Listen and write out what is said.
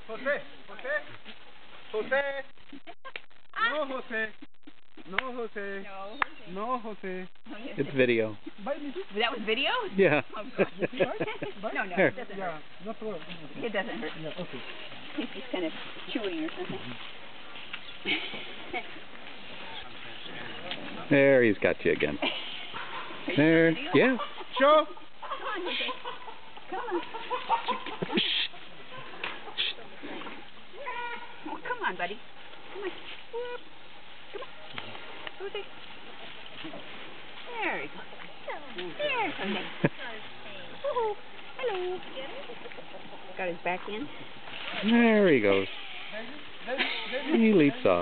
Jose, Jose, Jose. No, Jose. No, Jose. No, Jose. It's video. That was video? Yeah. Oh, no, it doesn't hurt. No problem. It doesn't hurt. Yeah, okay. He's just kind of chewing or something. There, he's got you again. There, yeah. Show. Come on, Jose. Come on. Oh, come on, buddy. Come on. Come on. Jose. There he goes. There's Jose. Oh, hello. Got his back in. There he goes. He leaps off.